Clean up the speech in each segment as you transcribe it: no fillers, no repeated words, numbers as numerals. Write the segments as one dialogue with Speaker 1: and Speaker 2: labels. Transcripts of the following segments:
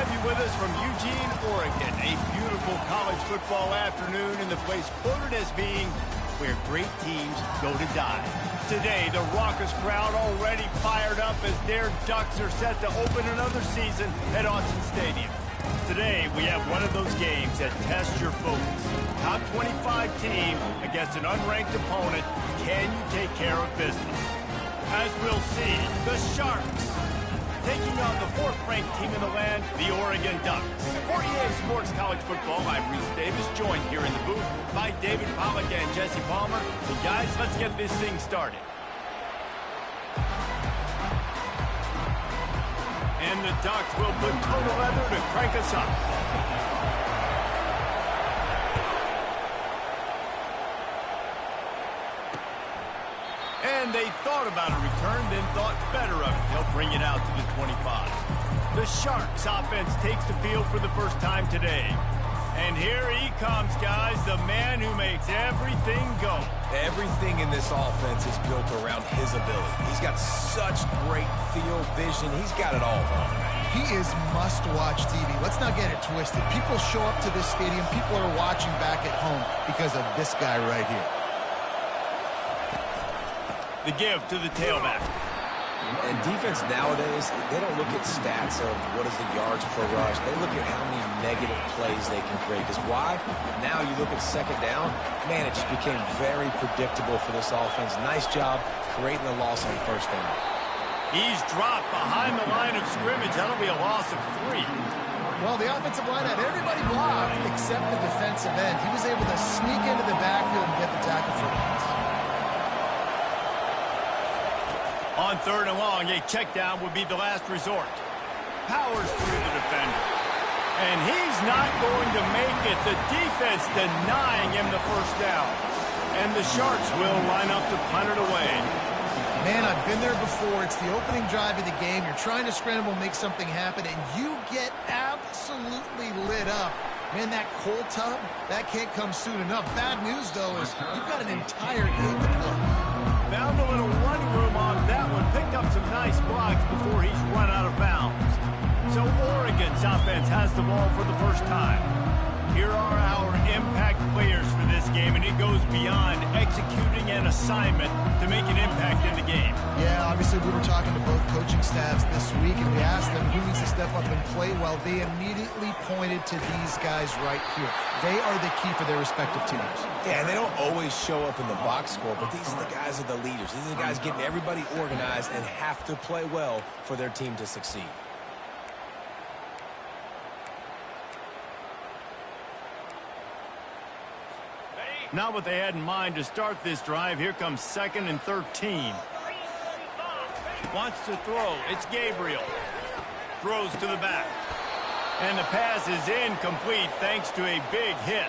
Speaker 1: have you with us from Eugene, Oregon. A beautiful college football afternoon in the place quoted as being where great teams go to die. Today, the raucous crowd already fired up as their Ducks are set to open another season at Autzen Stadium. Today, we have one of those games that tests your focus. Top 25 team against an unranked opponent. Can you take care of business? As we'll see, the Sharks taking on the fourth-ranked team in the land, the Oregon Ducks. For EA Sports College Football, I'm Reese Davis, joined here in the booth by David Pollack and Jesse Palmer. So guys, let's get this thing started. And the Ducks will put total leather to crank us up. And they thought about a return, then thought better of it. They'll bring it out to the 25. The Sharks offense takes the field for the first time today. And here he comes, guys, the man who makes everything go.
Speaker 2: Everything in this offense is built around his ability. He's got such great field vision. He's got it all wrong.
Speaker 3: He is must-watch TV. Let's not get it twisted. People show up to this stadium. People are watching back at home because of this guy right here.
Speaker 1: The give to the tailback.
Speaker 2: And defense nowadays, they don't look at stats of what is the yards per rush. They look at how many negative plays they can create. Because why? Now you look at second down, man, it just became very predictable for this offense. Nice job creating a loss on first down.
Speaker 1: He's dropped behind the line of scrimmage. That'll be a loss of 3.
Speaker 3: Well, the offensive line had everybody blocked except the defensive end. He was able to sneak into the backfield and get the tackle for loss.
Speaker 1: On third and long, a check down would be the last resort. Powers through the defender. And he's not going to make it. The defense denying him the first down. And the Sharks will line up to punt it away.
Speaker 3: Man, I've been there before. It's the opening drive of the game. You're trying to scramble, make something happen, and you get absolutely lit up. Man, that cold tub, that can't come soon enough. Bad news, though, is you've got an entire game to play.
Speaker 1: Found a little run room on that one. Picked up some nice blocks before he's run out of bounds. So Oregon's offense has the ball for the first time. Here are our impact players for this game, and it goes beyond executing an assignment to make an impact in the game.
Speaker 3: Yeah, obviously we were talking to both coaching staffs this week, and we asked them who needs to step up and play well. They immediately pointed to these guys right here. They are the key for their respective teams.
Speaker 2: Yeah, and they don't always show up in the box score, but these are the guys that are the leaders. These are the guys getting everybody organized and have to play well for their team to succeed.
Speaker 1: Not what they had in mind to start this drive. Here comes 2nd and 13. Wants to throw. It's Gabriel. Throws to the back. And the pass is incomplete thanks to a big hit.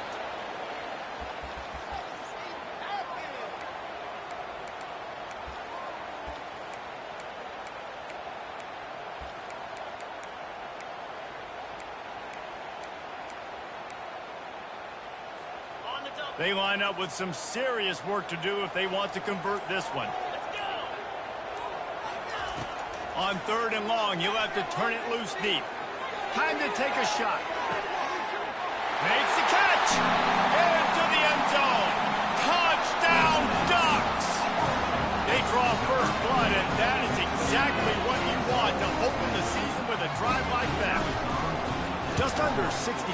Speaker 1: They line up with some serious work to do if they want to convert this one. On third and long, he'll have to turn it loose deep. Time to take a shot. Makes the catch. Into the end zone. Touchdown, Ducks. They draw first blood, and that is exactly what you want to open the season with a drive like that. Just under 60,000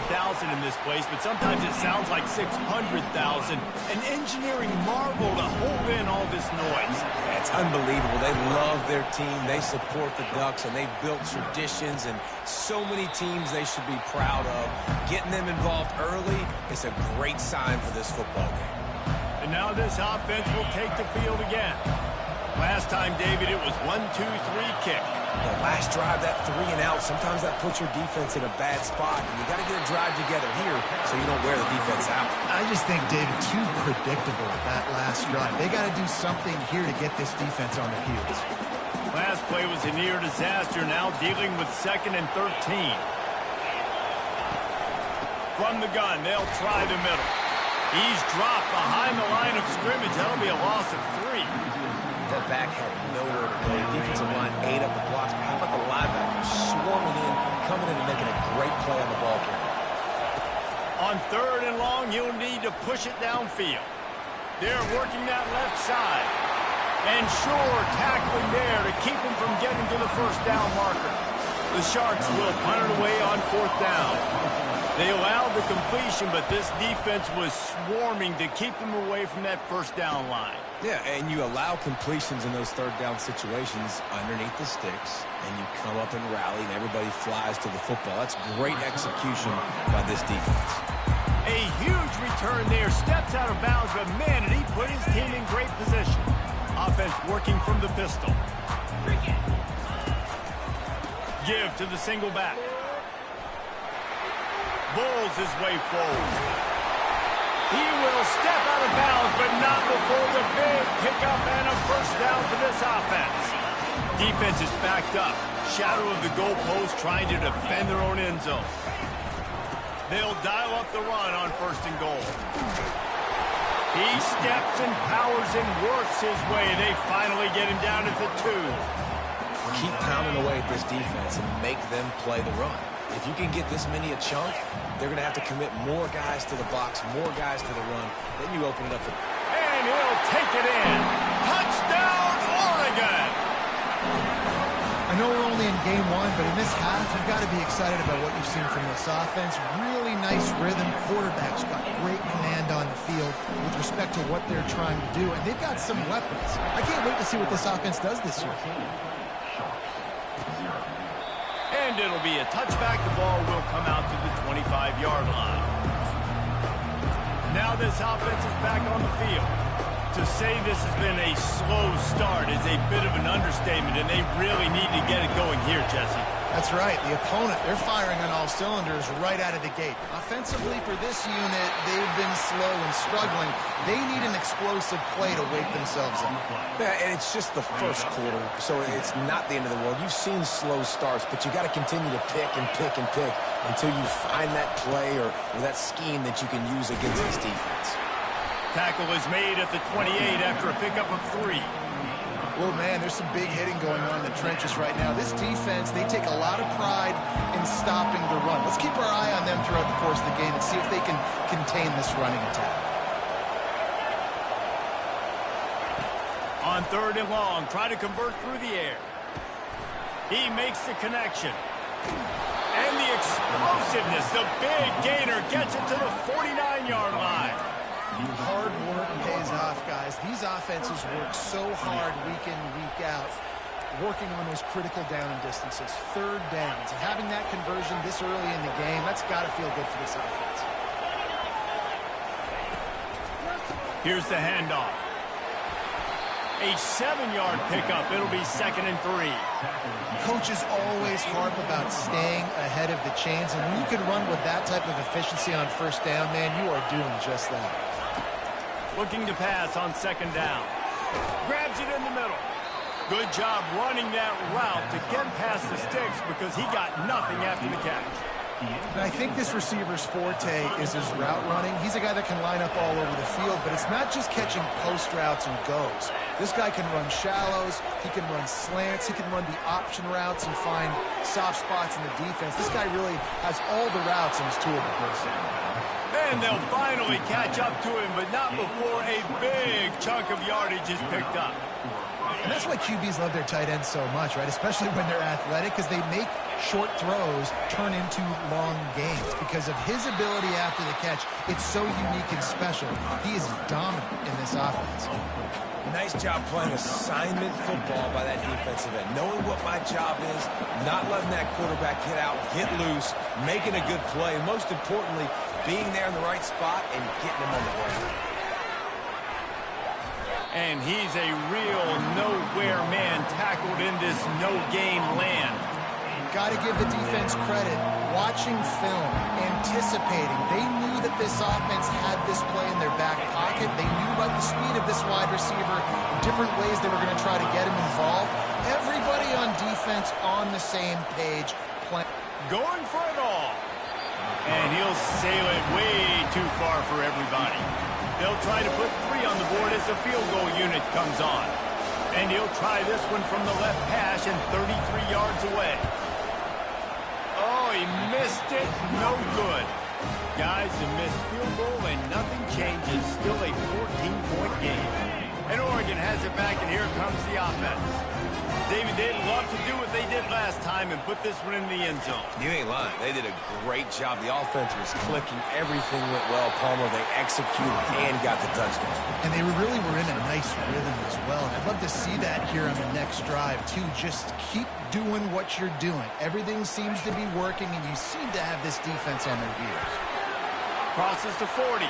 Speaker 1: in this place, but sometimes it sounds like 600,000. An engineering marvel to hold in all this noise.
Speaker 2: It's unbelievable. They love their team. They support the Ducks, and they've built traditions and so many teams they should be proud of. Getting them involved early is a great sign for this football game.
Speaker 1: And now this offense will take the field again. Last time, David, it was 1-2-3 kick.
Speaker 2: The last drive, that 3 and out, sometimes that puts your defense in a bad spot, and you got to get a drive together here so you don't wear the defense out.
Speaker 3: I just think, David, too predictable that last drive. They got to do something here to get this defense on their heels.
Speaker 1: Last play was a near disaster, now dealing with 2nd and 13. From the gun, they'll try the middle. He's dropped behind the line of scrimmage. That'll be a loss of 3.
Speaker 2: That back had nowhere to go. The defensive line ate up the blocks. But how about the linebackers swarming in, coming in and making a great play on the ball carrier?
Speaker 1: On 3rd and long, you'll need to push it downfield. They're working that left side. And sure, tackling there to keep him from getting to the first down marker. The Sharks will punt it away on 4th down. They allowed the completion, but this defense was swarming to keep them away from that first down line.
Speaker 2: Yeah, and you allow completions in those 3rd down situations underneath the sticks, and you come up and rally, and everybody flies to the football. That's great execution by this defense.
Speaker 1: A huge return there. Steps out of bounds, but man, did he put his team in great position. Offense working from the pistol. Give to the single back. Bulls his way forward. He will step out of bounds, but not before the big pickup and a first down for this offense. Defense is backed up. Shadow of the goalpost trying to defend their own end zone. They'll dial up the run on 1st and goal. He steps and powers and works his way. They finally get him down at the 2.
Speaker 2: Keep pounding away at this defense and make them play the run. If you can get this many a chunk, they're going to have to commit more guys to the box, more guys to the run. Then you open it up for...
Speaker 1: And he'll take it in. Touchdown, Oregon!
Speaker 3: I know we're only in game 1, but in this half, you've got to be excited about what you've seen from this offense. Really nice rhythm. Quarterback's got great command on the field with respect to what they're trying to do, and they've got some weapons. I can't wait to see what this offense does this year.
Speaker 1: And it'll be a touchback. The ball will come out to the 25-yard line. Now this offense is back on the field. To say this has been a slow start is a bit of an understatement, and they really need to get it going here, Jesse.
Speaker 3: That's right. The opponent, they're firing on all cylinders right out of the gate. Offensively for this unit, they've been slow and struggling. They need an explosive play to wake themselves up.
Speaker 2: Yeah, and it's just the first quarter, so it's not the end of the world. You've seen slow starts, but you got to continue to pick and pick and pick until you find that play or that scheme that you can use against this defense.
Speaker 1: Tackle is made at the 28 after a pickup of 3.
Speaker 3: Well, man, there's some big hitting going on in the trenches right now. This defense, they take a lot of pride in stopping the run. Let's keep our eye on them throughout the course of the game and see if they can contain this running attack.
Speaker 1: On 3rd and long, try to convert through the air. He makes the connection. And the explosiveness, the big gainer gets it to the 49-yard line.
Speaker 3: Hard work pays off, guys. These offenses work so hard week in, week out, working on those critical down and distances, 3rd downs. And having that conversion this early in the game, that's got to feel good for this offense.
Speaker 1: Here's the handoff. A 7-yard pickup. It'll be 2nd and 3.
Speaker 3: Coaches always harp about staying ahead of the chains, and when you can run with that type of efficiency on 1st down, man, you are doing just that.
Speaker 1: Looking to pass on 2nd down. Grabs it in the middle. Good job running that route to get past the sticks because he got nothing after the catch.
Speaker 3: And I think this receiver's forte is his route running. He's a guy that can line up all over the field, but it's not just catching post routes and goes. This guy can run shallows, he can run slants, he can run the option routes and find soft spots in the defense. This guy really has all the routes in his toolbox.
Speaker 1: And they'll finally catch up to him, but not before a big chunk of yardage is picked up.
Speaker 3: And that's why QBs love their tight ends so much, right? Especially when they're athletic, because they make short throws turn into long gains. Because of his ability after the catch, it's so unique and special. He is dominant in this offense.
Speaker 2: Nice job playing assignment football by that defensive end. Knowing what my job is, not letting that quarterback get out, get loose, making a good play, and most importantly, being there in the right spot and getting him on the ground.
Speaker 1: And he's a real nowhere man tackled in this no-gain land.
Speaker 3: Got to give the defense credit. Watching film, anticipating. They knew that this offense had this play in their back pocket. They knew about the speed of this wide receiver, different ways they were going to try to get him involved. Everybody on defense on the same page.
Speaker 1: Going for it all. And he'll sail it way too far for everybody. They'll try to put 3 on the board as the field goal unit comes on. And he'll try this one from the left hash and 33 yards away. Oh, he missed it. No good. Guys, a missed field goal and nothing changes. Still a 14-point game. And Oregon has it back, and here comes the offense. David, they'd love to do what they did last time and put this one in the end zone.
Speaker 2: You ain't lying. They did a great job. The offense was clicking. Everything went well. Palmer, they executed and got the touchdown.
Speaker 3: And they really were in a nice rhythm as well. And I'd love to see that here on the next drive, too. Just keep doing what you're doing. Everything seems to be working, and you seem to have this defense on their heels.
Speaker 1: Crosses to 40.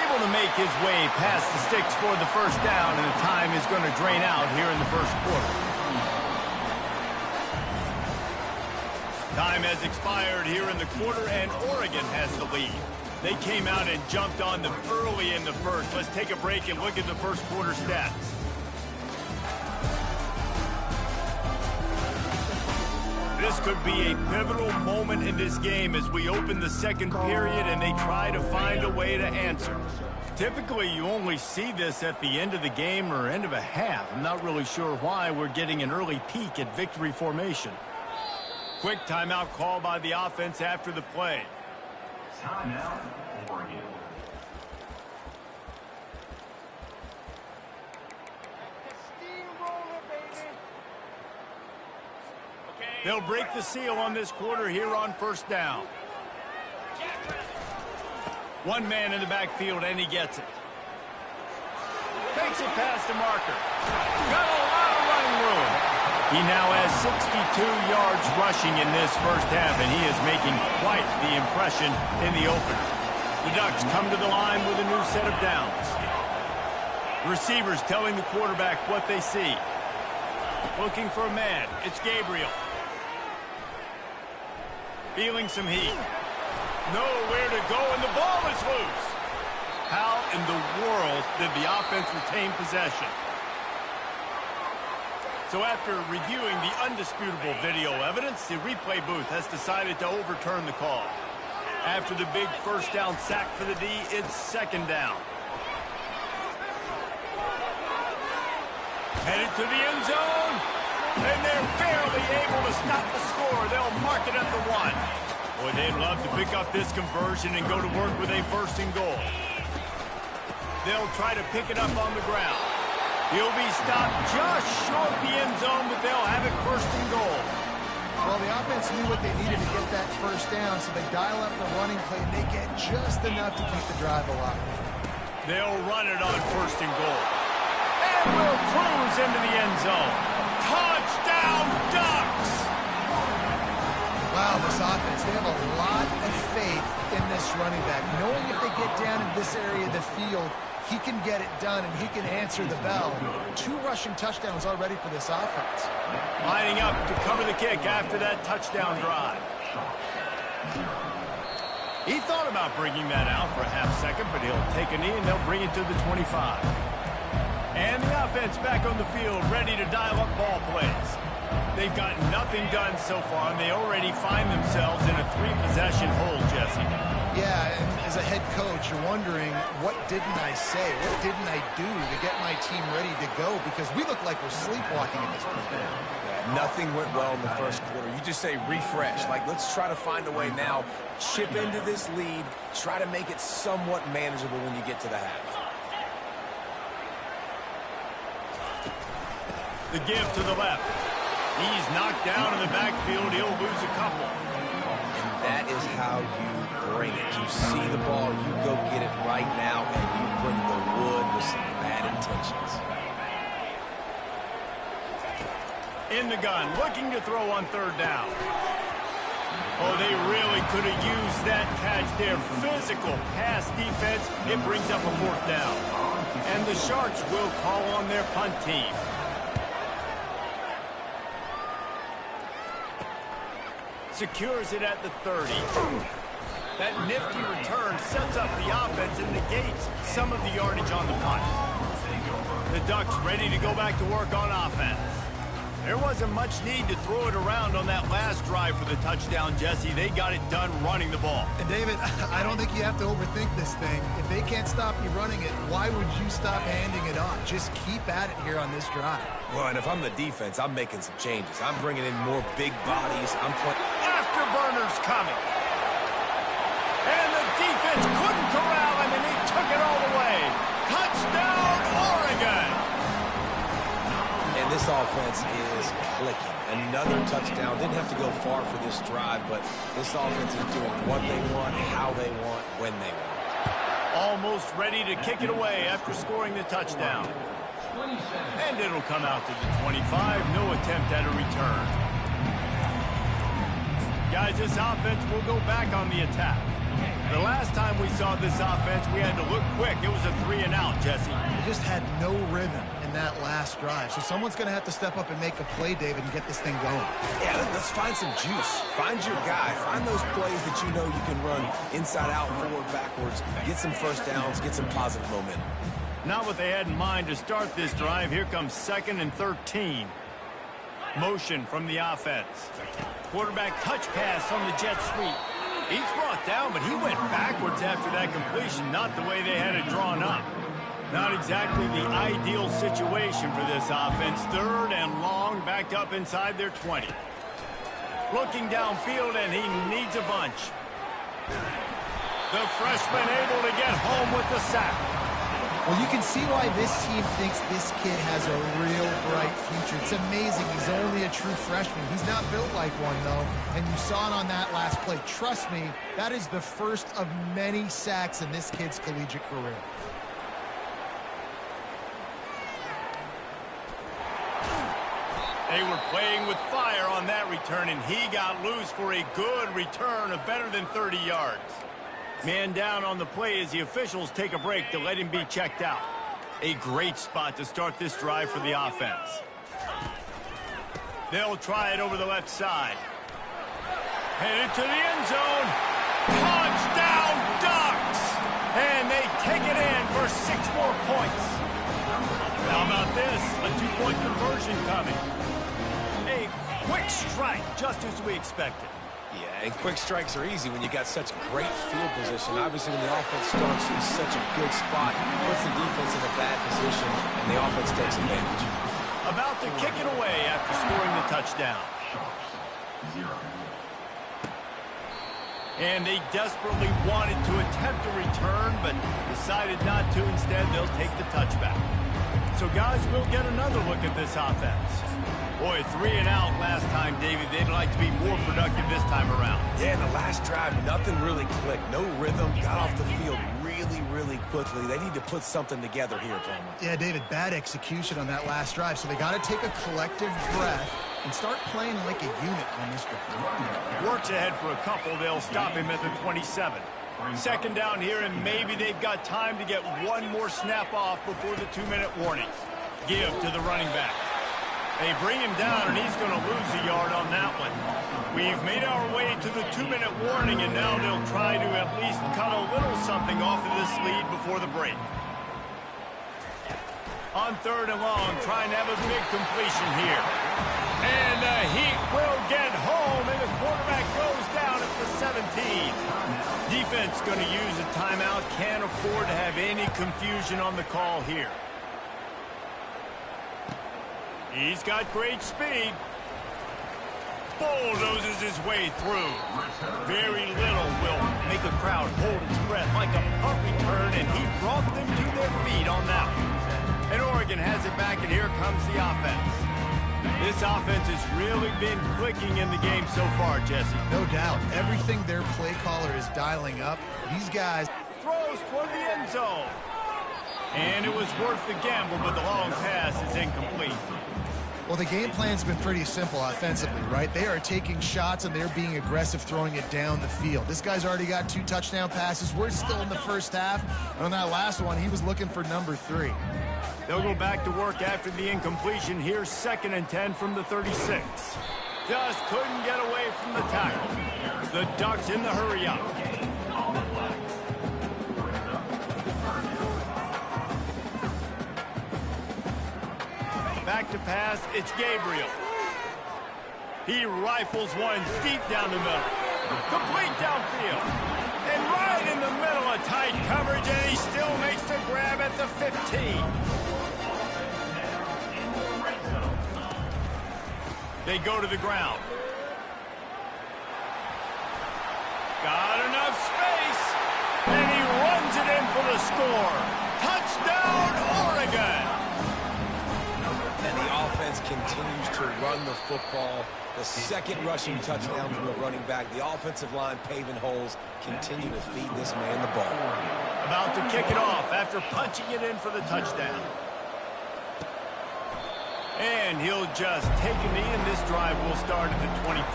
Speaker 1: Able to make his way past the sticks for the first down, and the time is going to drain out here in the first quarter. Time has expired here in the quarter, and Oregon has the lead. They came out and jumped on them early in the first. Let's take a break and look at the first quarter stats. This could be a pivotal moment in this game as we open the second period and they try to find a way to answer. Typically, you only see this at the end of the game or end of a half. I'm not really sure why we're getting an early peek at victory formation. Quick timeout call by the offense after the play.
Speaker 4: Timeout, Oregon.
Speaker 1: They'll break the seal on this quarter here on first down. One man in the backfield, and he gets it. Takes it past the marker. Got a lot of running room. He now has 62 yards rushing in this first half, and he is making quite the impression in the opener. The Ducks come to the line with a new set of downs. Receivers telling the quarterback what they see. Looking for a man. It's Gabriel. Feeling some heat. Nowhere to go, and the ball is loose. How in the world did the offense retain possession? So after reviewing the undisputable video evidence, the replay booth has decided to overturn the call. After the big first down sack for the D, it's second down. Headed to the end zone. And they're barely able to stop the score. They'll mark it at the 1. Boy, they'd love to pick up this conversion and go to work with a first and goal. They'll try to pick it up on the ground. He'll be stopped just short the end zone, but they'll have it first and goal.
Speaker 3: Well, the offense knew what they needed to get that first down, so they dial up the running play, and they get just enough to keep the drive alive.
Speaker 1: They'll run it on first and goal. And will cruise into the end zone. Touchdown, Ducks!
Speaker 3: Wow, this offense, they have a lot of faith in this running back. Knowing if they get down in this area of the field, he can get it done and he can answer the bell. 2 rushing touchdowns already for this offense.
Speaker 1: Lining up to cover the kick after that touchdown drive. He thought about bringing that out for a half second, but he'll take a knee and they'll bring it to the 25. And the offense back on the field, ready to dial up ball plays. They've got nothing done so far, and they already find themselves in a 3-possession hole, Jesse.
Speaker 3: Yeah, and as a head coach, you're wondering, what didn't I say? What didn't I do to get my team ready to go? Because we look like we're sleepwalking at this point.
Speaker 2: Yeah, nothing went well in the first quarter. You just say refresh. Like, let's try to find a way now. Chip into this lead. Try to make it somewhat manageable when you get to the half.
Speaker 1: The give to the left. He's knocked down in the backfield. He'll lose a couple.
Speaker 2: And that is how you bring it. You see the ball, you go get it right now, and you bring the wood with some bad intentions.
Speaker 1: In the gun, looking to throw on third down. Oh, they really could have used that catch there. Physical pass defense. It brings up a fourth down. And the Sharks will call on their punt team. Secures it at the 30. That nifty return sets up the offense and negates some of the yardage on the punt. The Ducks ready to go back to work on offense. There wasn't much need to throw it around on that last drive for the touchdown, Jesse. They got it done running the ball.
Speaker 3: And David, I don't think you have to overthink this thing. If they can't stop you running it, why would you stop handing it on? Just keep at it here on this drive.
Speaker 2: Well, and if I'm the defense, I'm making some changes. I'm bringing in more big bodies. I'm putting...
Speaker 1: Afterburners coming. And the defense couldn't corral him, and he took it all the way. Touchdown, Oregon!
Speaker 2: And this offense is clicking. Another touchdown. Didn't have to go far for this drive, but this offense is doing what they want, how they want, when they want.
Speaker 1: Almost ready to kick it away after scoring the touchdown. And it'll come out to the 25. No attempt at a return. Guys, this offense will go back on the attack. The last time we saw this offense, we had to look quick. It was a 3-and-out, Jesse.
Speaker 3: They just had no rhythm in that last drive. So someone's going to have to step up and make a play, David, and get this thing going.
Speaker 2: Yeah, let's find some juice. Find your guy. Find those plays that you know you can run inside out, forward, backwards. Get some first downs. Get some positive momentum.
Speaker 1: Not what they had in mind to start this drive. Here comes 2nd and 13. Motion from the offense. Quarterback touch pass on the jet sweep. He's brought down, but he went backwards after that completion, not the way they had it drawn up. Not exactly the ideal situation for this offense. 3rd and long, backed up inside their 20. Looking downfield, and he needs a bunch. The freshman able to get home with the sack.
Speaker 3: Well, you can see why this team thinks this kid has a real bright future. It's amazing. He's only a true freshman. He's not built like one, though, and you saw it on that last play. Trust me, that is the first of many sacks in this kid's collegiate career.
Speaker 1: They were playing with fire on that return, and he got loose for a good return of better than 30 yards. Man down on the play as the officials take a break to let him be checked out. A great spot to start this drive for the offense. They'll try it over the left side. Headed to the end zone. Touchdown, Ducks! And they take it in for 6 more points. How about this? A 2-point conversion coming. A quick strike, just as we expected.
Speaker 2: Yeah, and quick strikes are easy when you got such great field position. Obviously, when the offense starts in such a good spot, puts the defense in a bad position, and the offense takes advantage.
Speaker 1: About to kick it away after scoring the touchdown. And they desperately wanted to attempt a return, but decided not to. Instead, they'll take the touchback. So, guys, we'll get another look at this offense. Boy, 3-and-out last time, David. They'd like to be more productive this time around.
Speaker 2: Yeah, in the last drive, nothing really clicked. No rhythm. Got off the field really quickly. They need to put something together here, Palmer.
Speaker 3: Yeah, David, bad execution on that last drive. So they got to take a collective breath and start playing like a unit on this drive.
Speaker 1: Works ahead for a couple. They'll stop him at the 27. 2nd down here, and maybe they've got time to get one more snap off before the 2-minute warning. Give to the running back. They bring him down, and he's going to lose a yard on that one. We've made our way to the 2-minute warning, and now they'll try to at least cut a little something off of this lead before the break. On 3rd and long, trying to have a big completion here. And the Heat will get home, and the quarterback goes down at the 17. Defense going to use a timeout. Can't afford to have any confusion on the call here. He's got great speed. Bulldozes his way through. Very little will make a crowd hold its breath like a punt return, and he brought them to their feet on that one. And Oregon has it back, and here comes the offense. This offense has really been clicking in the game so far, Jesse.
Speaker 3: No doubt. Everything their play caller is dialing up. These guys...
Speaker 1: Throws toward the end zone. And it was worth the gamble, but the long pass is incomplete.
Speaker 3: Well, the game plan's been pretty simple offensively, right? They are taking shots, and they're being aggressive throwing it down the field. This guy's already got 2 touchdown passes. We're still in the first half. And on that last one, he was looking for number 3.
Speaker 1: They'll go back to work after the incompletion. Here's 2nd and 10 from the 36. Just couldn't get away from the tackle. The Ducks in the hurry-up. Back to pass, it's Gabriel. He rifles one deep down the middle. Complete downfield. And right in the middle of tight coverage, and he still makes the grab at the 15. They go to the ground. Got enough space. And he runs it in for the score. Touchdown, Oregon.
Speaker 2: And the offense continues to run the football. The second rushing touchdown from the running back. The offensive line paving holes. Continue to feed this man the ball.
Speaker 1: About to kick it off after punching it in for the touchdown. And he'll just take a knee, and this drive will start at the 25.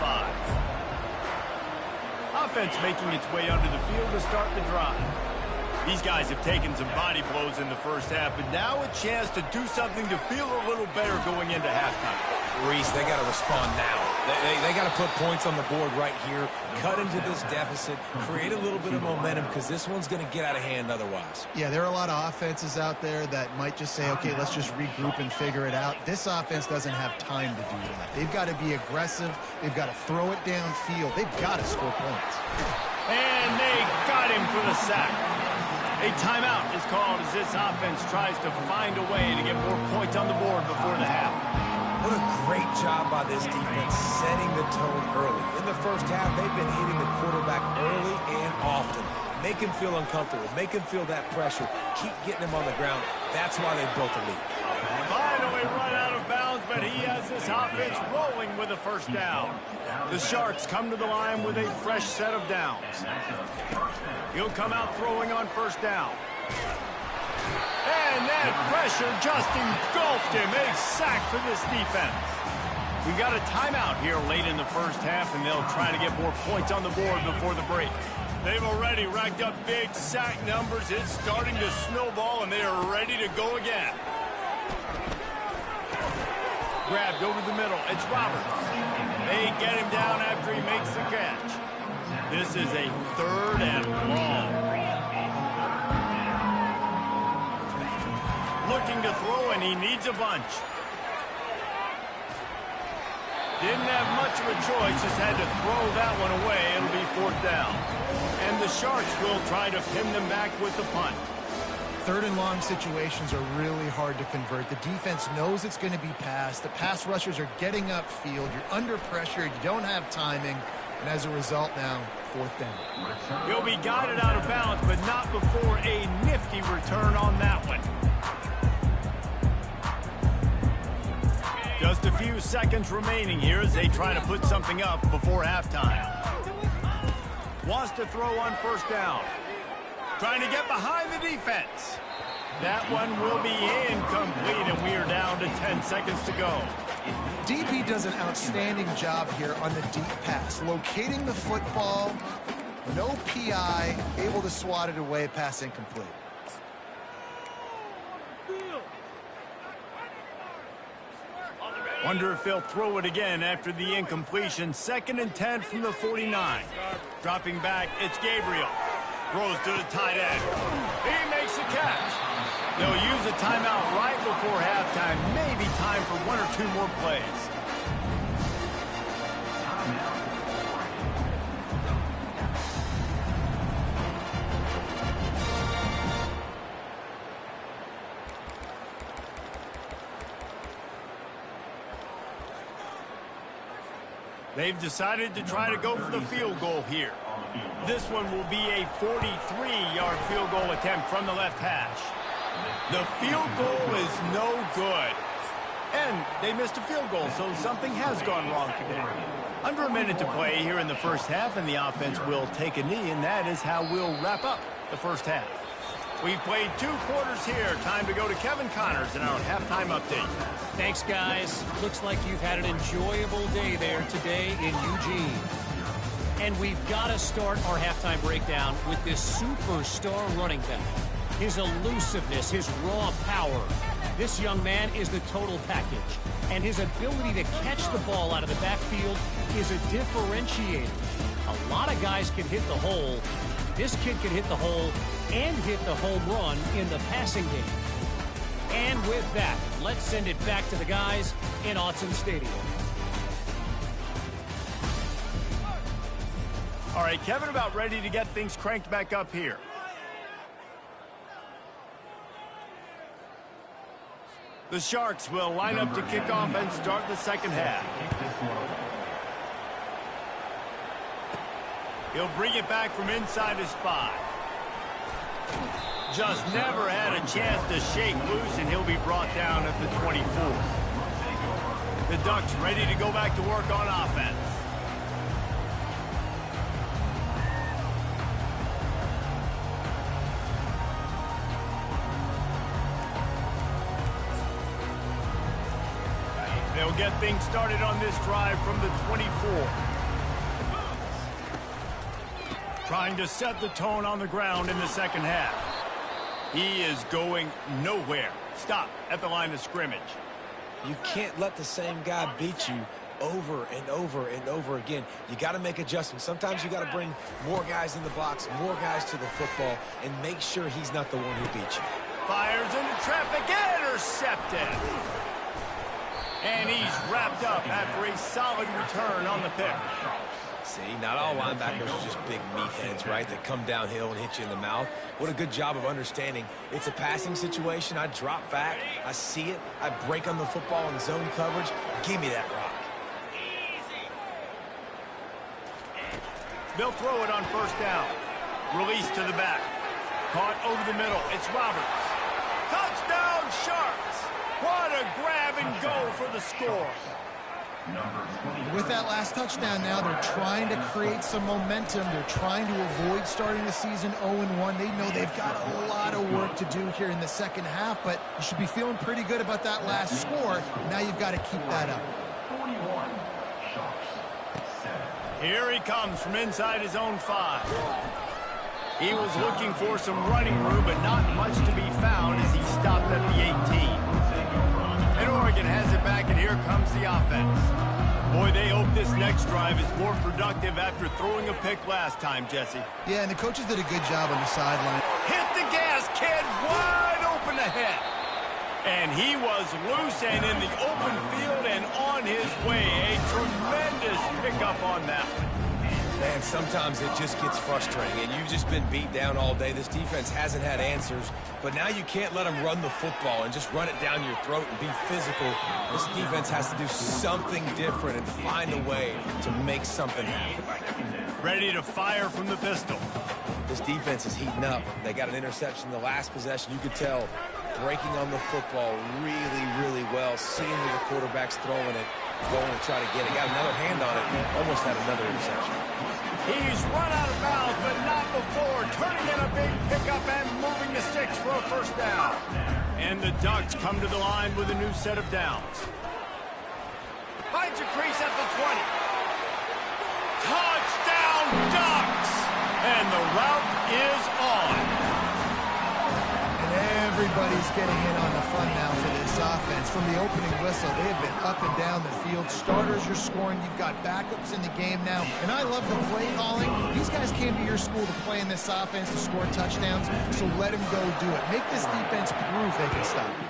Speaker 1: Offense making its way onto the field to start the drive. These guys have taken some body blows in the first half, but now a chance to do something to feel a little better going into halftime.
Speaker 2: Reese, they got to respond now. They got to put points on the board right here, cut into this deficit, create a little bit of momentum, because this one's going to get out of hand otherwise.
Speaker 3: Yeah, there are a lot of offenses out there that might just say, okay, let's just regroup and figure it out. This offense doesn't have time to do that. They've got to be aggressive. They've got to throw it downfield. They've got to score points.
Speaker 1: And they got him for the sack. A timeout is called as this offense tries to find a way to get more points on the board before the half.
Speaker 2: What a great job by this defense setting the tone early. In the first half, they've been hitting the quarterback early and often. Make him feel uncomfortable. Make him feel that pressure. Keep getting him on the ground. That's why they built the lead.
Speaker 1: Finally run out of bounds, but he has this offense rolling with a first down. The Sharks come to the line with a fresh set of downs. He'll come out throwing on first down. And that pressure just engulfed him. A sack for this defense. We've got a timeout here late in the first half, and they'll try to get more points on the board before the break. They've already racked up big sack numbers. It's starting to snowball, and they are ready to go again. Grabbed over the middle. It's Roberts. They get him down after he makes the catch. This is a 3rd and long. Looking to throw, and he needs a bunch. Didn't have much of a choice, just had to throw that one away. It'll be 4th down. And the Sharks will try to pin them back with the punt.
Speaker 3: 3rd and long situations are really hard to convert. The defense knows it's going to be passed. The pass rushers are getting upfield. You're under pressure. You don't have timing. And as a result now, 4th down.
Speaker 1: He'll be guided out of bounds, but not before a nifty return on that one. Just a few seconds remaining here as they try to put something up before halftime. Wants to throw on first down. Trying to get behind the defense. That one will be incomplete, and we are down to 10 seconds to go.
Speaker 3: DP does an outstanding job here on the deep pass. Locating the football, no PI, able to swat it away, pass incomplete.
Speaker 1: Wonder if they'll throw it again after the incompletion. 2nd and 10 from the 49. Dropping back, it's Gabriel. Throws to the tight end. He makes the catch. They'll use a timeout right before halftime. Maybe time for 1 or 2 more plays. They've decided to try to go for the field goal here. This one will be a 43-yard field goal attempt from the left hash. The field goal is no good. And they missed a field goal, so something has gone wrong today. Under a minute to play here in the first half, and the offense will take a knee, and that is how we'll wrap up the first half. We've played 2 quarters here. Time to go to Kevin Connors in our halftime update.
Speaker 5: Thanks, guys. Looks like you've had an enjoyable day there today in Eugene. And we've got to start our halftime breakdown with this superstar running back. His elusiveness, his raw power. This young man is the total package. And his ability to catch the ball out of the backfield is a differentiator. A lot of guys can hit the hole. This kid can hit the hole and hit the home run in the passing game. And with that, let's send it back to the guys in Autzen Stadium.
Speaker 1: All right, Kevin, about ready to get things cranked back up here. The Sharks will line up to kick off and start the second half. He'll bring it back from inside his 5. Just never had a chance to shake loose, and he'll be brought down at the 24. The Ducks ready to go back to work on offense. They'll get things started on this drive from the 24. Trying to set the tone on the ground in the second half. He is going nowhere. Stop at the line of scrimmage.
Speaker 2: You can't let the same guy beat you over and over and over again. You got to make adjustments. Sometimes you got to bring more guys in the box, more guys to the football, and make sure he's not the one who beat you.
Speaker 1: Fires into traffic, intercepted. And he's wrapped up after a solid return on the pick.
Speaker 2: See, not all linebackers are just big meatheads, right, that come downhill and hit you in the mouth. What a good job of understanding. It's a passing situation. I drop back. I see it. I break on the football in zone coverage. Give me that rock.
Speaker 1: They'll throw it on first down. Release to the back. Caught over the middle. It's Roberts. Touchdown, Sharks! What a grab and go for the score.
Speaker 3: With that last touchdown now, they're trying to create some momentum. They're trying to avoid starting the season 0-1. They know they've got a lot of work to do here in the second half, but you should be feeling pretty good about that last score. Now you've got to keep that up.
Speaker 1: Here he comes from inside his own 5. He was looking for some running room, but not much to be found as he stopped at the 18. And Oregon has it back, and here comes the offense. Boy, they hope this next drive is more productive after throwing a pick last time, Jesse.
Speaker 3: Yeah, and the coaches did a good job on the sideline.
Speaker 1: Hit the gas, kid, wide open ahead. And he was loose and in the open field and on his way. A tremendous pickup on that one.
Speaker 2: Man, sometimes it just gets frustrating, and you've just been beat down all day. This defense hasn't had answers, but now you can't let them run the football and just run it down your throat and be physical. This defense has to do something different and find a way to make something happen.
Speaker 1: Ready to fire from the pistol.
Speaker 2: This defense is heating up. They got an interception the last possession. You could tell breaking on the football really, really well, seeing where the quarterback's throwing it, going to try to get it. Got another hand on it, almost had another interception.
Speaker 1: He's run out of bounds, but not before. Turning in a big pickup and moving the sticks for a first down. And the Ducks come to the line with a new set of downs. Finds a crease at the 20. Touchdown, Ducks! And the route is on.
Speaker 3: Everybody's getting in on the fun now for this offense. From the opening whistle, they have been up and down the field. Starters are scoring. You've got backups in the game now. And I love the play calling. These guys came to your school to play in this offense to score touchdowns, so let them go do it. Make this defense prove they can stop you.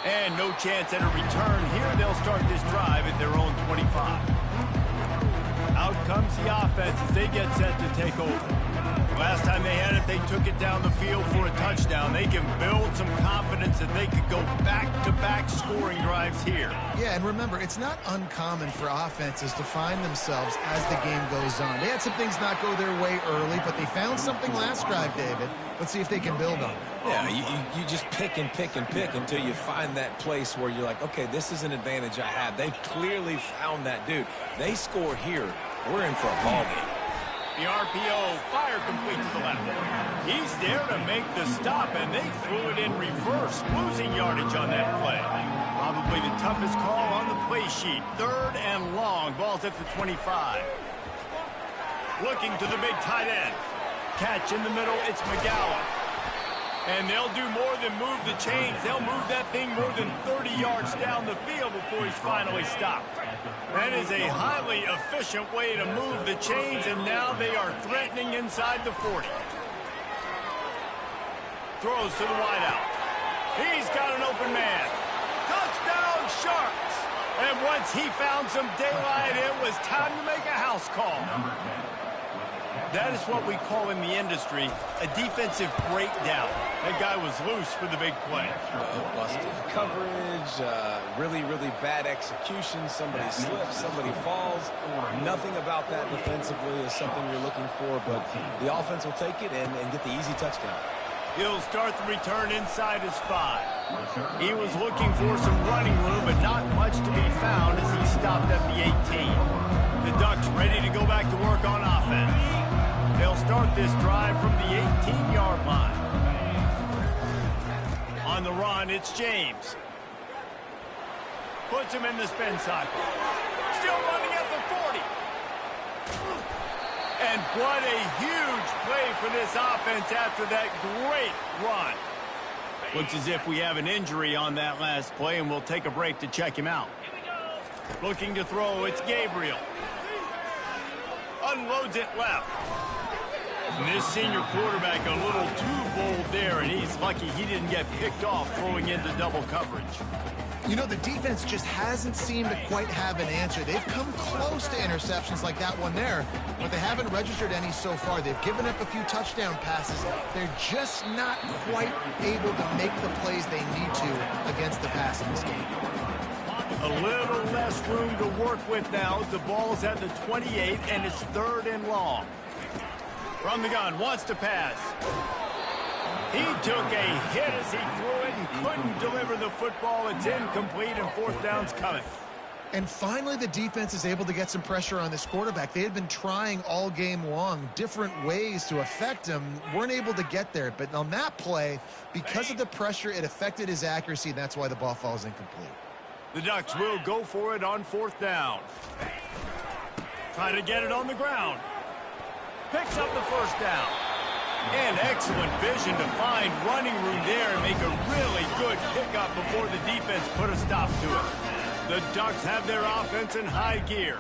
Speaker 1: And no chance at a return here. They'll start this drive at their own 25. Out comes the offense as they get set to take over. Last time they had it, they took it down the field for a touchdown. They can build some confidence that they could go back-to-back scoring drives here.
Speaker 3: Yeah, and remember, it's not uncommon for offenses to find themselves as the game goes on. They had some things not go their way early, but they found something last drive, David. Let's see if they can build on it.
Speaker 2: Yeah, you just pick and pick and pick until you find that place where you're like, okay, this is an advantage I have. They clearly found that dude. They score here. We're in for a ball game.
Speaker 1: The RPO, fire complete to the left. He's there to make the stop, and they threw it in reverse, losing yardage on that play. Probably the toughest call on the play sheet. 3rd and long. Ball's at the 25. Looking to the big tight end. Catch in the middle, it's McGowan. And they'll do more than move the chains. They'll move that thing more than 30 yards down the field before he's finally stopped. That is a highly efficient way to move the chains, and now they are threatening inside the 40. Throws to the wideout. He's got an open man. Touchdown, Sharks! And once he found some daylight, it was time to make a house call. That is what we call in the industry a defensive breakdown. That guy was loose for the big play.
Speaker 2: Busted coverage, really bad execution. Somebody slips, somebody falls. Nothing about that defensively is something you're looking for, but the offense will take it and get the easy touchdown.
Speaker 1: He'll start the return inside his 5. He was looking for some running room, but not much to be found as he stopped at the 18. The Ducks ready to go back to work on offense. They'll start this drive from the 18-yard line. On the run, it's James. Puts him in the spin cycle. Still running at the 40. And what a huge play for this offense after that great run. Looks as if we have an injury on that last play, and we'll take a break to check him out. Looking to throw, it's Gabriel. Unloads it left. And this senior quarterback a little too bold there, and he's lucky he didn't get picked off throwing into double coverage.
Speaker 3: You know, the defense just hasn't seemed to quite have an answer. They've come close to interceptions like that one there, but they haven't registered any so far. They've given up a few touchdown passes. They're just not quite able to make the plays they need to against the pass in this game.
Speaker 1: A little less room to work with now. The ball's at the 28, and it's 3rd and long. From the gun, wants to pass. He took a hit as he threw it and couldn't deliver the football. It's incomplete, and 4th down's coming.
Speaker 3: And finally, the defense is able to get some pressure on this quarterback. They had been trying all game long different ways to affect him, weren't able to get there. But on that play, because of the pressure, it affected his accuracy, and that's why the ball falls incomplete.
Speaker 1: The Ducks will go for it on 4th down. Try to get it on the ground. Picks up the 1st down. And excellent vision to find running room there and make a really good pickup before the defense put a stop to it. The Ducks have their offense in high gear.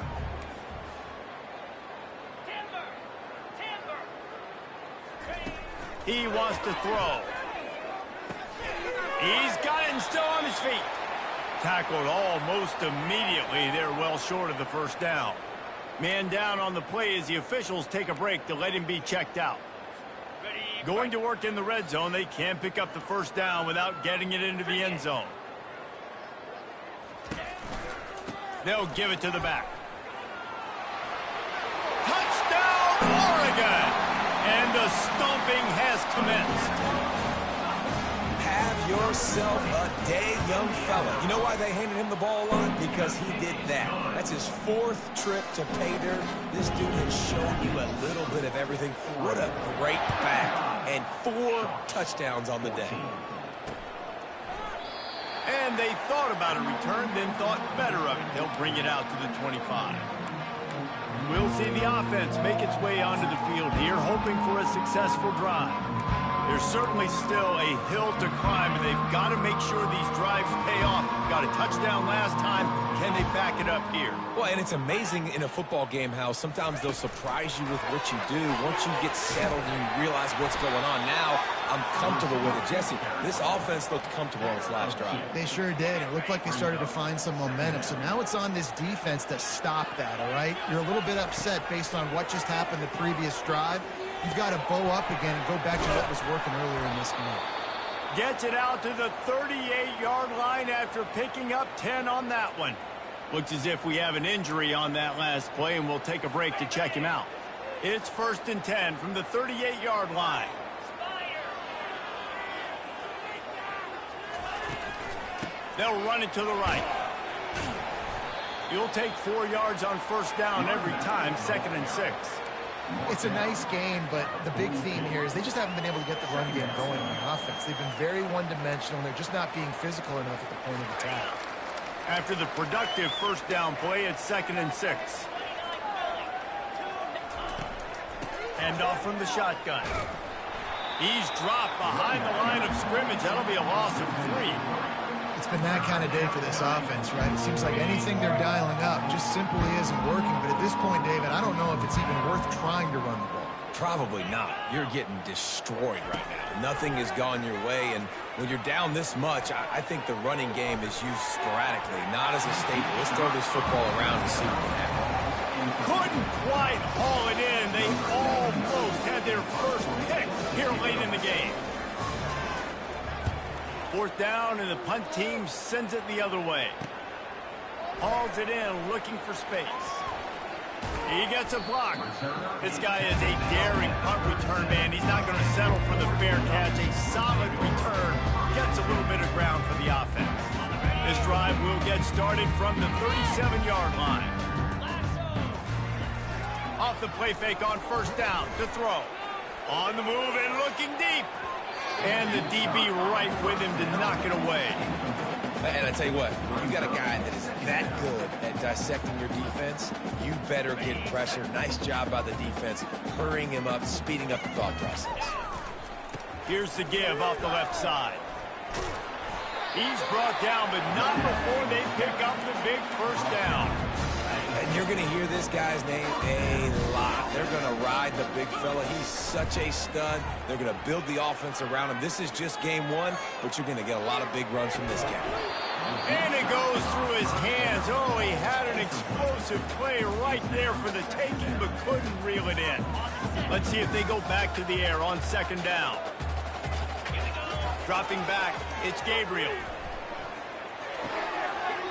Speaker 1: He wants to throw. He's got it and still on his feet. Tackled almost immediately. They're well short of the 1st down. Man down on the play as the officials take a break to let him be checked out. Going to work in the red zone. They can't pick up the 1st down without getting it into the end zone. They'll give it to the back. Touchdown, Oregon! And the stomping has commenced.
Speaker 2: Have yourself a day, young fella. You know why they handed him the ball a lot? Because he did that. That's his 4th trip to pay dirt. This dude has shown you a little bit of everything. What a great back. And 4 touchdowns on the day.
Speaker 1: And they thought about a return, then thought better of it. They'll bring it out to the 25. We'll see the offense make its way onto the field here, hoping for a successful drive. There's certainly still a hill to climb, and they've got to make sure these drives pay off. Got a touchdown last time. Can they back it up here?
Speaker 2: Well, and it's amazing in a football game how sometimes they'll surprise you with what you do. Once you get settled and you realize what's going on, now I'm comfortable with it. Jesse, this offense looked comfortable on its last drive.
Speaker 3: They sure did. It looked like they started to find some momentum. So now it's on this defense to stop that, all right? You're a little bit upset based on what just happened the previous drive. You've got to bow up again and go back to what was working earlier in this game.
Speaker 1: Gets it out to the 38-yard line after picking up 10 on that one. Looks as if we have an injury on that last play, and we'll take a break to check him out. It's 1st and 10 from the 38-yard line. They'll run it to the right. You'll take 4 yards on 1st down every time, 2nd and 6.
Speaker 3: It's a nice game, but the big theme here is they just haven't been able to get the run game going on offense. They've been very one-dimensional, and they're just not being physical enough at the point of attack.
Speaker 1: After the productive 1st down play, it's 2nd and 6. Hand off from the shotgun. He's dropped behind the line of scrimmage. That'll be a loss of 3.
Speaker 3: It's been that kind of day for this offense, right? It seems like anything they're dialing up just simply isn't working. But at this point, David, I don't know if it's even worth trying to run the ball.
Speaker 2: Probably not. You're getting destroyed right now. Nothing has gone your way, and when you're down this much, I think the running game is used sporadically, not as a staple. Let's throw this football around and see what can happen.
Speaker 1: Couldn't quite haul it in. They almost had their first pick here late in the game. Fourth down, and the punt team sends it the other way. Hauls it in, looking for space. He gets a block. This guy is a daring punt return man. He's not going to settle for the fair catch. A solid return. Gets a little bit of ground for the offense. This drive will get started from the 37-yard line. Off the play fake on first down to throw. On the move and looking deep. And the DB right with him to knock it away.
Speaker 2: And I tell you what, when you got a guy that is that good at dissecting your defense, you better get pressure. Nice job by the defense, hurrying him up, speeding up the thought process.
Speaker 1: Here's the give off the left side. He's brought down, but not before they pick up the big first down.
Speaker 2: And you're going to hear this guy's name a lot. They're going to ride the big fella. He's such a stud. They're going to build the offense around him. This is just game one, but you're going to get a lot of big runs from this guy.
Speaker 1: And it goes through his hands. Oh, he had an explosive play right there for the taking, but couldn't reel it in. Let's see if they go back to the air on second down. Dropping back, it's Gabriel.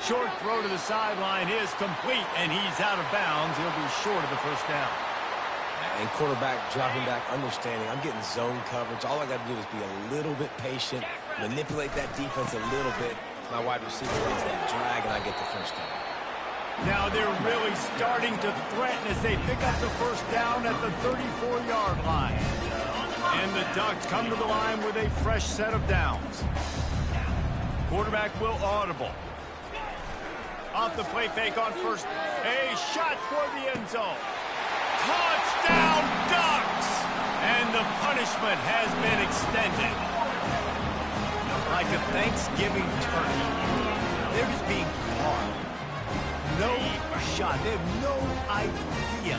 Speaker 1: Short throw to the sideline is complete, and he's out of bounds. He'll be short of the first down.
Speaker 2: And quarterback dropping back, understanding I'm getting zone coverage. All I got to do is be a little bit patient, manipulate that defense a little bit. My wide receiver runs that drag, and I get the first down.
Speaker 1: Now they're really starting to threaten as they pick up the first down at the 34-yard line. And the Ducks come to the line with a fresh set of downs. Quarterback will audible. Off the play fake on first. A shot toward the end zone. Touchdown, Ducks! And the punishment has been extended. Like a Thanksgiving turkey. They're just being carved. No shot. They have no idea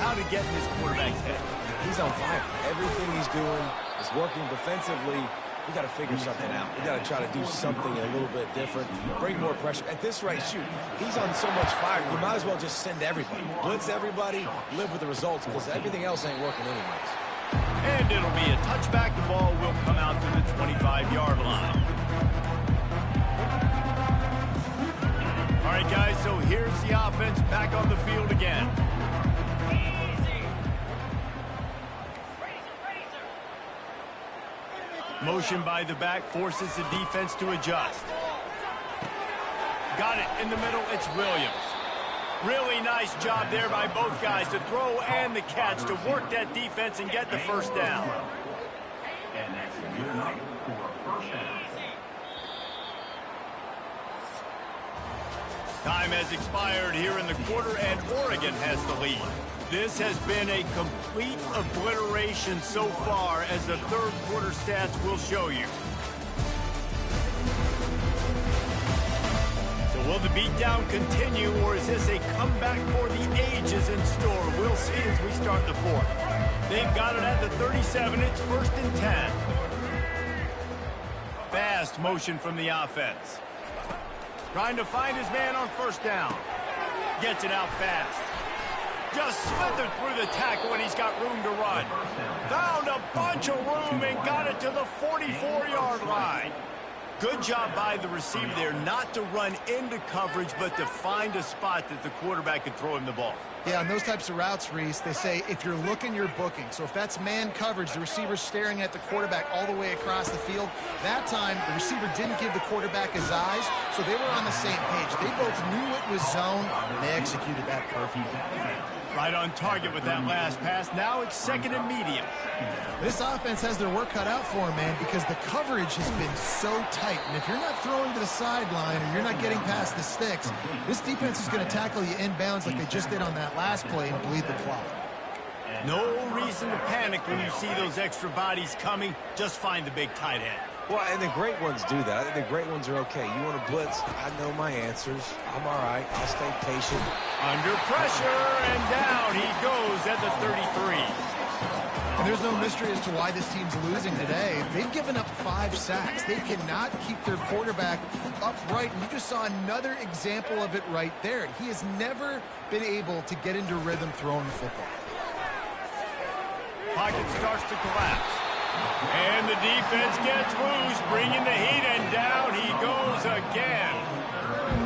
Speaker 1: how to get in this quarterback's head.
Speaker 2: He's on fire. Everything he's doing is working defensively. We got to figure something out. We got to try to do something a little bit different. Bring more pressure. At this rate, shoot, he's on so much fire. You might as well just send everybody. Blitz everybody, live with the results, because everything else ain't working anyways.
Speaker 1: And it'll be a touchback. The ball will come out to the 25-yard line. All right, guys, so here's the offense back on the field again. Motion by the back forces the defense to adjust. Got it in the middle. It's Williams. Really nice job there by both guys to throw and the catch to work that defense and get the first down.
Speaker 4: And that's good enough for a first down.
Speaker 1: Time has expired here in the quarter, and Oregon has the lead. This has been a complete obliteration so far, as the third quarter stats will show you. So will the beatdown continue, or is this a comeback for the ages in store? We'll see as we start the fourth. They've got it at the 37. It's 1st and 10. Fast motion from the offense. Trying to find his man on first down. Gets it out fast. Just slithered through the tackle, and he's got room to run. Found a bunch of room and got it to the 44-yard line. Good job by the receiver there not to run into coverage, but to find a spot that the quarterback could throw him the ball.
Speaker 3: Yeah, on those types of routes, Reese, they say if you're looking, you're booking. So if that's man coverage, the receiver's staring at the quarterback all the way across the field. That time, the receiver didn't give the quarterback his eyes, so they were on the same page. They both knew it was zone, and they executed that perfectly.
Speaker 1: Right on target with that last pass. Now it's 2nd and medium.
Speaker 3: This offense has their work cut out for them, man, because the coverage has been so tight. And if you're not throwing to the sideline or you're not getting past the sticks, this defense is going to tackle you inbounds like they just did on that last play and bleed the clock.
Speaker 1: No reason to panic when you see those extra bodies coming. Just find the big tight end.
Speaker 2: Well, and the great ones do that. I think the great ones are okay. You want to blitz? I know my answers. I'm all right. I'll stay patient.
Speaker 1: Under pressure, and down he goes at the 33.
Speaker 3: And there's no mystery as to why this team's losing today. They've given up 5 sacks. They cannot keep their quarterback upright. And you just saw another example of it right there. He has never been able to get into rhythm throwing the football.
Speaker 1: Pocket starts to collapse. And the defense gets loose, bringing the heat, and down he goes again.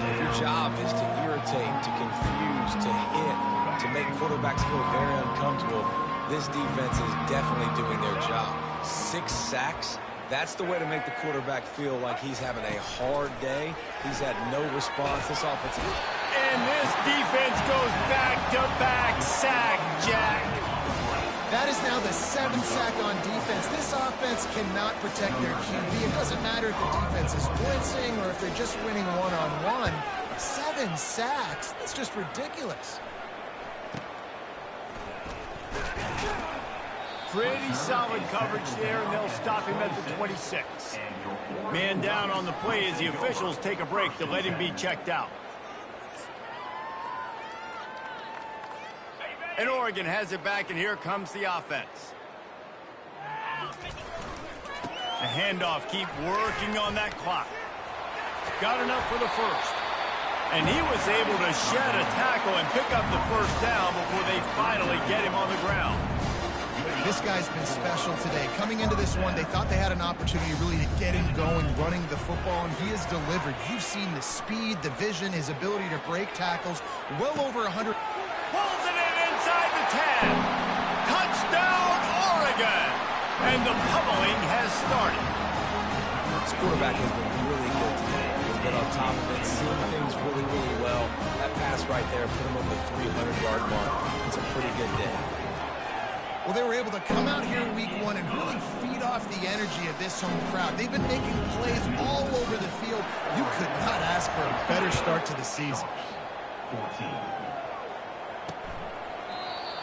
Speaker 2: If your job is to irritate, to confuse, to hit, to make quarterbacks feel very uncomfortable, this defense is definitely doing their job. 6 sacks, that's the way to make the quarterback feel like he's having a hard day. He's had no response. This offense.
Speaker 1: And this defense goes back-to-back sack, Jack.
Speaker 3: That is now the 7th sack on defense. This offense cannot protect their QB. It doesn't matter if the defense is blitzing or if they're just winning one-on-one. 7 sacks, that's just ridiculous.
Speaker 1: Pretty solid coverage there, and they'll stop him at the 26. Man down on the play as the officials take a break to let him be checked out. And Oregon has it back, and here comes the offense. The handoff, keep working on that clock. Got enough for the first. And he was able to shed a tackle and pick up the first down before they finally get him on the ground.
Speaker 3: This guy's been special today. Coming into this one, they thought they had an opportunity really to get him going, running the football, and he has delivered. You've seen the speed, the vision, his ability to break tackles, well over 100.
Speaker 1: Pulls it in inside the 10. Touchdown, Oregon! And the pummeling has started.
Speaker 2: This quarterback has been really good today. He's been on top of it, seeing things really, really well. That pass right there put him over the 300-yard mark. It's a pretty good day.
Speaker 3: Well, they were able to come out here week 1 and really feed off the energy of this home crowd. They've been making plays all over the field. You could not ask for a better start to the season.
Speaker 4: 14.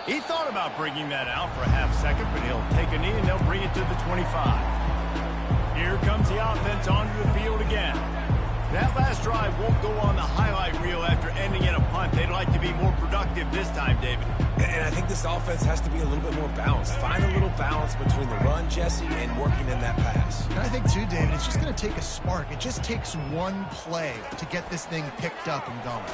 Speaker 1: He thought about bringing that out for a half second, but he'll take a knee and they'll bring it to the 25. Here comes the offense onto the field again. That last drive won't go on the highlight reel after ending in a punt. They'd like to be more productive this time, David.
Speaker 2: And I think this offense has to be a little bit more balanced. Find a little balance between the run, Jesse, and working in that pass.
Speaker 3: And I think, too, David, it's just going to take a spark. It just takes one play to get this thing picked up and going.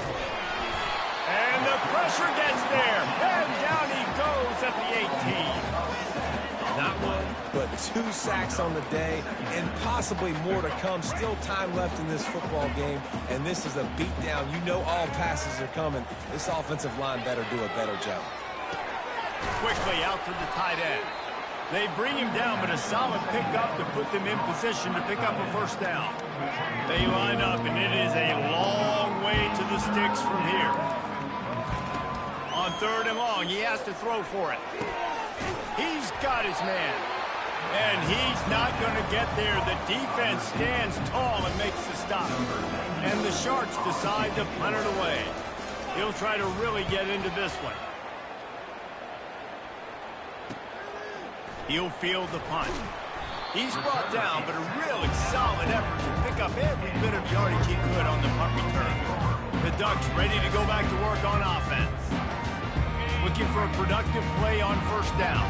Speaker 1: And the pressure gets there. And down he goes at the 18.
Speaker 2: Not 1, but 2 sacks on the day, and possibly more to come. Still time left in this football game, and this is a beatdown. You know all passes are coming. This offensive line better do a better job.
Speaker 1: Quickly out to the tight end. They bring him down, but a solid pickup to put them in position to pick up a first down. They line up, and it is a long way to the sticks from here. On 3rd and long, he has to throw for it. He's got his man. And he's not going to get there. The defense stands tall and makes the stop. And the Sharks decide to punt it away. He'll try to really get into this one. He'll field the punt. He's brought down, but a really solid effort to pick up every bit of yardage he could on the punt return. The Ducks ready to go back to work on offense. Looking for a productive play on first down.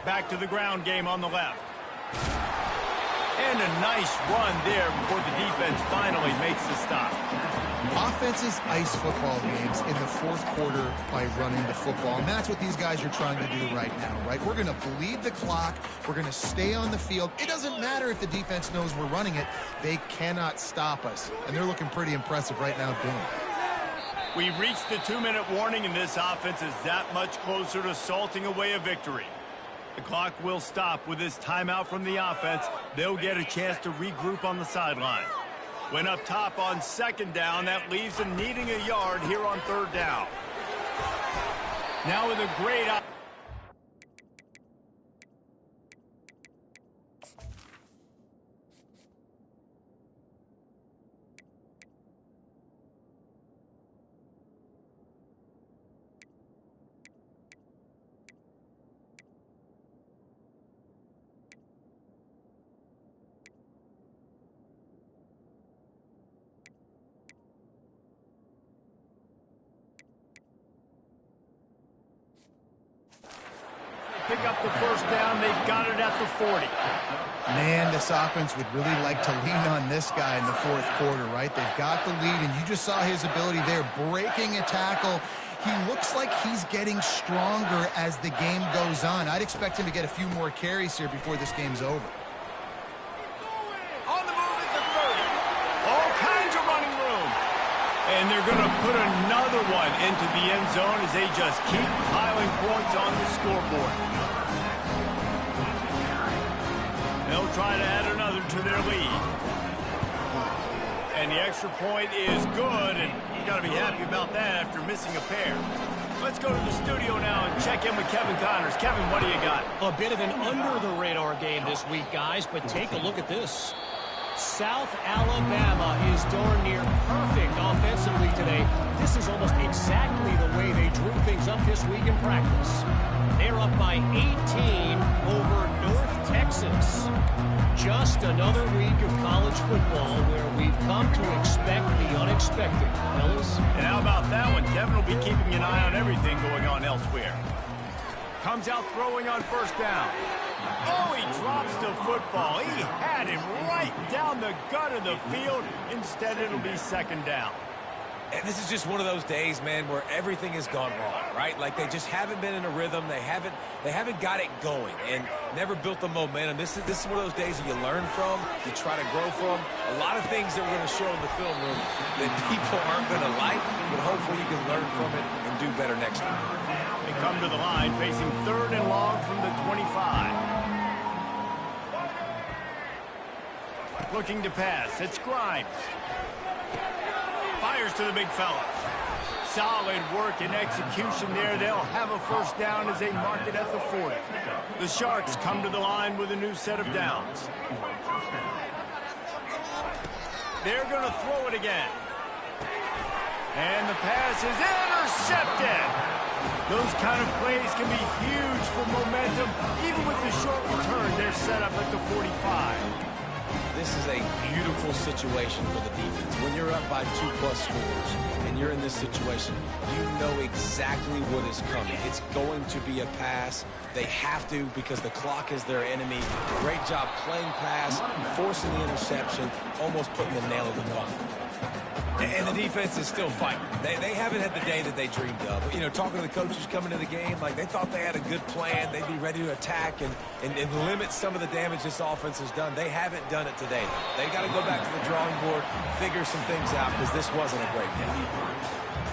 Speaker 1: Back to the ground game on the left. And a nice run there before the defense finally makes the stop.
Speaker 3: Offenses ice football games in the 4th quarter by running the football, and that's what these guys are trying to do right now, right? We're going to bleed the clock. We're going to stay on the field. It doesn't matter if the defense knows we're running it. They cannot stop us, and they're looking pretty impressive right now doing it.
Speaker 1: We've reached the 2-minute warning, and this offense is that much closer to salting away a victory. The clock will stop with this timeout from the offense. They'll get a chance to regroup on the sideline. When up top on 2nd down, that leaves them needing a yard here on 3rd down. Now with a great pick up the first down. They've got it at the 40.
Speaker 3: Man, this offense would really like to lean on this guy in the fourth quarter, right? They've got the lead, and you just saw his ability there, breaking a tackle. He looks like he's getting stronger as the game goes on. I'd expect him to get a few more carries here before this game's over.
Speaker 1: On the move at the 30. All kinds of running room. And they're going to put another one into the end zone as they just keep piling points on the scoreboard. They'll try to add another to their lead. And the extra point is good, and you got to be happy about that after missing a pair. Let's go to the studio now and check in with Kevin Connors. Kevin, what do you got?
Speaker 5: A bit of an under-the-radar game this week, guys, but take a look at this. South Alabama is darn near perfect offensively today. This is almost exactly the way they drew things up this week in practice. They're up by 18 over North Texas. Just another week of college football where we've come to expect the unexpected, fellas.
Speaker 1: And how about that one? Kevin will be keeping an eye on everything going on elsewhere. Comes out throwing on first down. Oh, he drops the football. He had him right down the gut of the field. Instead, it'll be second down.
Speaker 2: And this is just one of those days, man, where everything has gone wrong, right? Like they just haven't been in a rhythm. They haven't got it going and never built the momentum. This is one of those days that you learn from, you try to grow from. A lot of things that we're going to show in the film room that people aren't going to like, but hopefully you can learn from it and do better next time.
Speaker 1: They come to the line facing third and long from the 25. Looking to pass. It's Grimes. Fires to the big fella. Solid work and execution there. They'll have a first down as they mark it at the 40. The Sharks come to the line with a new set of downs. They're going to throw it again. And the pass is intercepted. Those kind of plays can be huge for momentum. Even with the short return, they're set up at the 45.
Speaker 2: This is a beautiful situation for the defense. When you're up by 2+ scores and you're in this situation, you know exactly what is coming. It's going to be a pass. They have to because the clock is their enemy. Great job playing pass, forcing the interception, almost putting the nail in the coffin. And the defense is still fighting. They haven't had the day that they dreamed of. You know, talking to the coaches coming to the game, like they thought they had a good plan. They'd be ready to attack and limit some of the damage this offense has done. They haven't done it today, though. They got to go back to the drawing board, figure some things out because this wasn't a great day.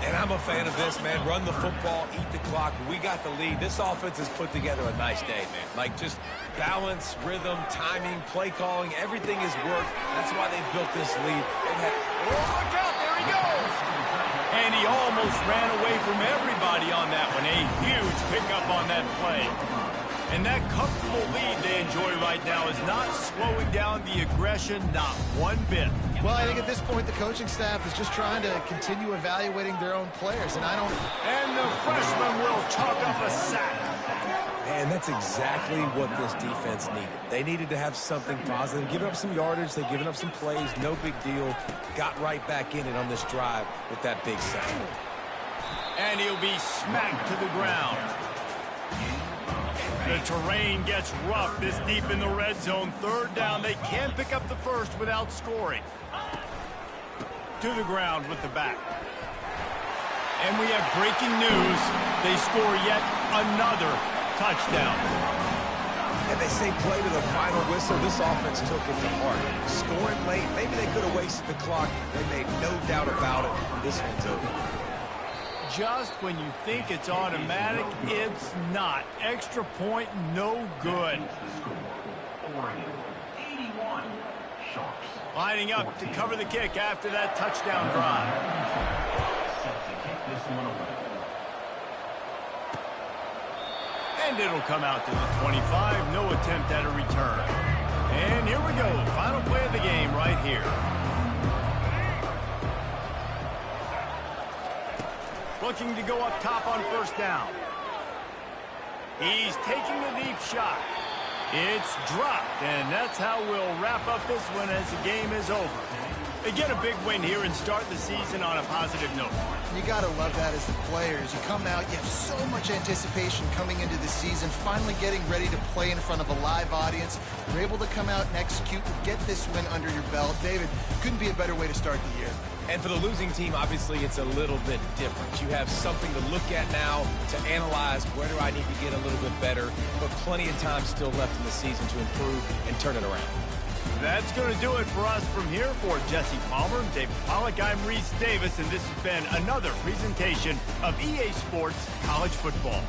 Speaker 2: And I'm a fan of this, man. Run the football, eat the clock. We got the lead. This offense has put together a nice day, man. Like just balance, rhythm, timing, play calling, everything has worked. That's why they built this lead.
Speaker 1: Oh, look out, there he goes. And he almost ran away from everybody on that one. A huge pickup on that play. And that comfortable lead they enjoy right now is not slowing down the aggression, not one bit.
Speaker 3: Well, I think at this point, the coaching staff is just trying to continue evaluating their own players, and I don't...
Speaker 1: And the freshman will chalk up a sack.
Speaker 2: And that's exactly what this defense needed. They needed to have something positive. Giving up some yardage, they've given up some plays, no big deal. Got right back in it on this drive with that big sack.
Speaker 1: And he'll be smacked to the ground. The terrain gets rough this deep in the red zone. Third down, they can pick up the first without scoring. To the ground with the back. And we have breaking news. They score yet another touchdown.
Speaker 2: And they say play to the final whistle. This offense took it to heart. Scoring late, maybe they could have wasted the clock. They made no doubt about it. This one's over.
Speaker 1: Just when you think it's automatic, it's not. Extra point, no good.
Speaker 4: 81 Sharks.
Speaker 1: Lining up to cover the kick after that touchdown drive.
Speaker 4: Set to kick this one away.
Speaker 1: And it'll come out to the 25. No attempt at a return. And here we go. Final play of the game right here. Looking to go up top on first down. He's taking a deep shot. It's dropped, and that's how we'll wrap up this one as the game is over. They get a big win here and start the season on a positive note.
Speaker 3: You got to love that as the players. You come out, you have so much anticipation coming into the season, finally getting ready to play in front of a live audience. You're able to come out and execute and get this win under your belt. David, couldn't be a better way to start the year.
Speaker 2: And for the losing team, obviously, it's a little bit different. You have something to look at now to analyze where do I need to get a little bit better, but plenty of time still left in the season to improve and turn it around.
Speaker 1: That's going to do it for us from here. For Jesse Palmer, David Pollack, I'm Reese Davis, and this has been another presentation of EA Sports College Football.